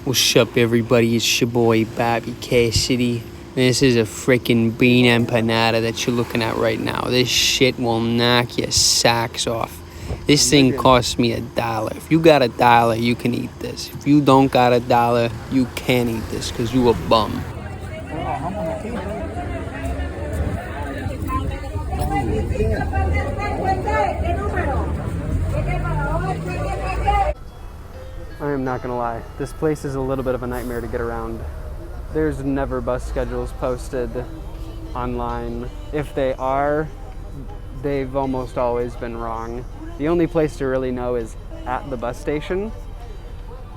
What's up, everybody? It's your boy Bobby Cassidy. This is a freaking bean empanada that you're looking at right now. This shit will knock your socks off. This thing costs me $1. If you got $1, you can eat this. If you don't got $1, you can't eat this because you a bum. I am not gonna lie, this place is a little bit of a nightmare to get around. There's never bus schedules posted online. If they are, they've almost always been wrong. The only place to really know is at the bus station.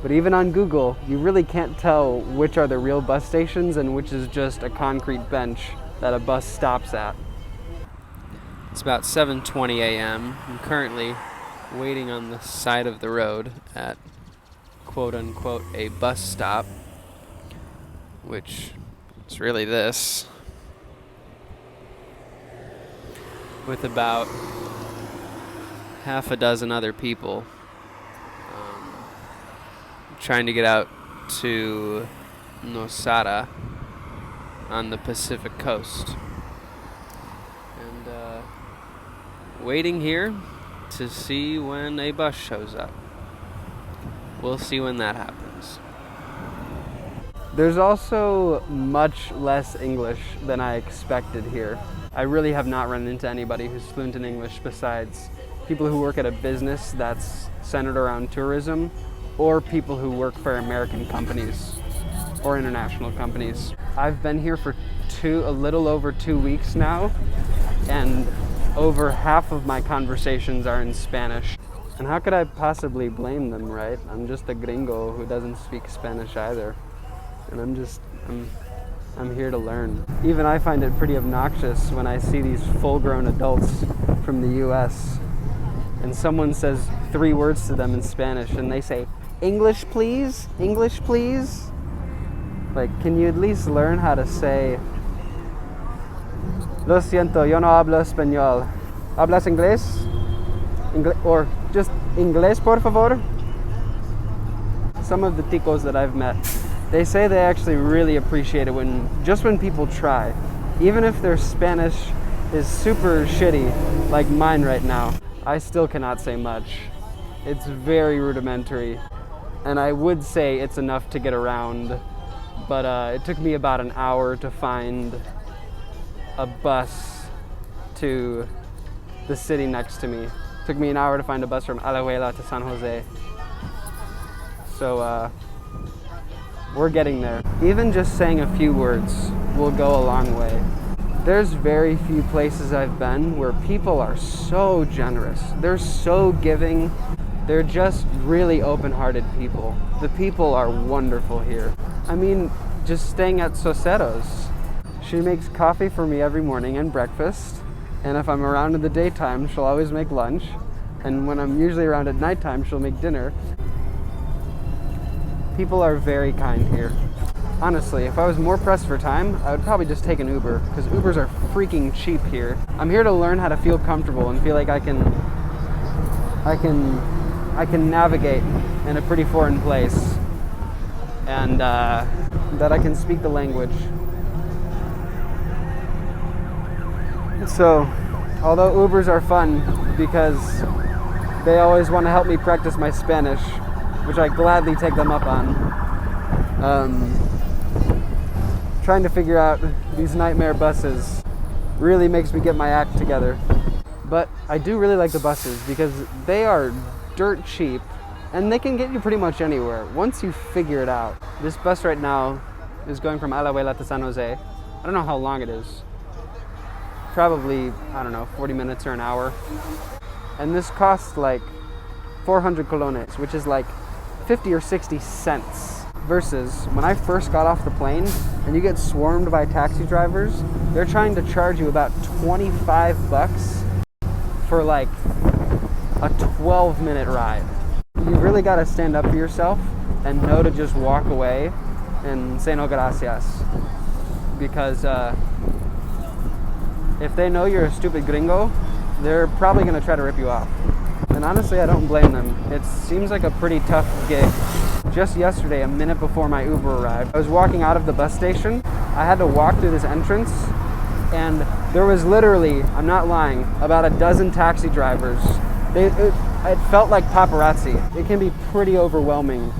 But even on Google, you really can't tell which are the real bus stations and which is just a concrete bench that a bus stops at. It's about 7:20 a.m. I'm currently waiting on the side of the road at quote-unquote a bus stop, which is really this, with about half a dozen other people trying to get out to Nosara on the Pacific coast, and waiting here to see when a bus shows up. We'll see when that happens. There's also much less English than I expected here. I really have not run into anybody who's fluent in English besides people who work at a business that's centered around tourism, or people who work for American companies or international companies. I've been here for a little over 2 weeks now, and over half of my conversations are in Spanish. And how could I possibly blame them, right? I'm just a gringo who doesn't speak Spanish either. And I'm here to learn. Even I find it pretty obnoxious when I see these full-grown adults from the US and someone says 3 words to them in Spanish and they say, "English please, English please." Like, can you at least learn how to say, "Lo siento, yo no hablo español. ¿Hablas inglés?" Or just "Inglés, por favor." Some of the ticos that I've met, they say they actually really appreciate it when people try. Even if their Spanish is super shitty, like mine right now, I still cannot say much. It's very rudimentary, and I would say it's enough to get around, but it took me about an hour to find a bus to the city next to me. It took me an hour to find a bus from Alajuela to San Jose. So we're getting there. Even just saying a few words will go a long way. There's very few places I've been where people are so generous. They're so giving. They're just really open-hearted people. The people are wonderful here. I mean, just staying at Socero's. She makes coffee for me every morning and breakfast. And if I'm around in the daytime, she'll always make lunch. And when I'm usually around at nighttime, she'll make dinner. People are very kind here. Honestly, if I was more pressed for time, I would probably just take an Uber, because Ubers are freaking cheap here. I'm here to learn how to feel comfortable and feel like I can navigate in a pretty foreign place, and that I can speak the language. So, although Ubers are fun because they always want to help me practice my Spanish, which I gladly take them up on, trying to figure out these nightmare buses really makes me get my act together. But I do really like the buses because they are dirt cheap and they can get you pretty much anywhere once you figure it out. This bus right now is going from Alajuela to San Jose. I don't know how long it is. Probably, 40 minutes or an hour. And this costs like 400 colones, which is like 50 or 60 cents. Versus when I first got off the plane and you get swarmed by taxi drivers, they're trying to charge you about 25 bucks for like a 12-minute ride. You really got to stand up for yourself and know to just walk away and say no gracias. Because if they know you're a stupid gringo, they're probably going to try to rip you off. And honestly, I don't blame them. It seems like a pretty tough gig Just yesterday, a minute before my Uber arrived, I was walking out of the bus station. I had to walk through this entrance, and there was literally, I'm not lying, about a dozen taxi drivers. It felt like paparazzi. It can be pretty overwhelming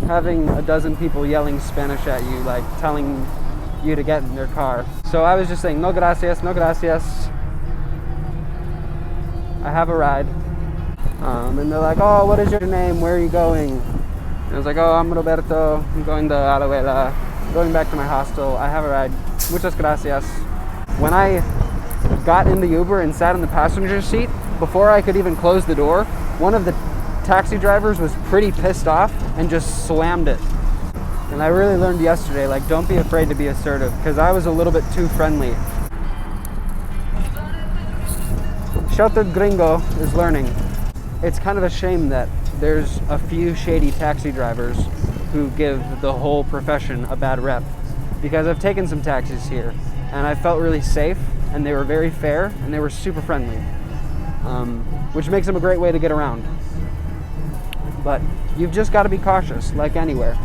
having a dozen people yelling Spanish at you, like telling you to get in their car. So I was just saying, no gracias, no gracias. I have a ride. And they're like, oh, what is your name? Where are you going? And I was like, oh, I'm Roberto. I'm going to Alajuela. Going back to my hostel. I have a ride. Muchas gracias. When I got in the Uber and sat in the passenger seat, before I could even close the door, one of the taxi drivers was pretty pissed off and just slammed it. And I really learned yesterday, like, don't be afraid to be assertive, because I was a little bit too friendly. Sheltered Gringo is learning. It's kind of a shame that there's a few shady taxi drivers who give the whole profession a bad rep, because I've taken some taxis here and I felt really safe, and they were very fair and they were super friendly, which makes them a great way to get around. But you've just got to be cautious, like anywhere.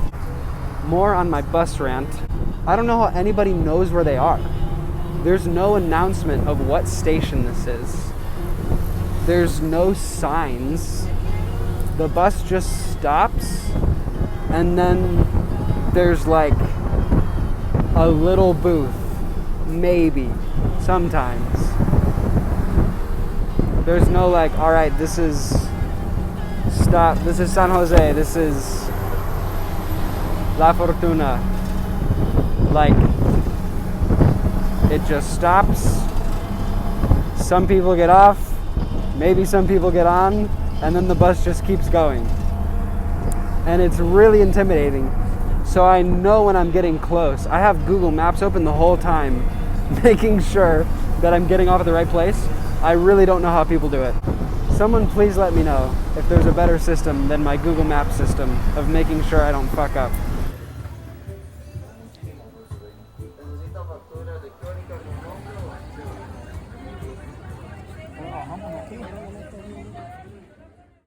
More on my bus rant. I don't know how anybody knows where they are. There's no announcement of what station this is. There's no signs. The bus just stops, and then there's like a little booth, maybe, sometimes. There's no like, all right, this is stop, this is San Jose, this is La Fortuna. Like, it just stops. Some people get off, maybe some people get on, and then the bus just keeps going. And it's really intimidating. So I know when I'm getting close. I have Google Maps open the whole time, making sure that I'm getting off at the right place. I really don't know how people do it. Someone please let me know if there's a better system than my Google Maps system of making sure I don't fuck up.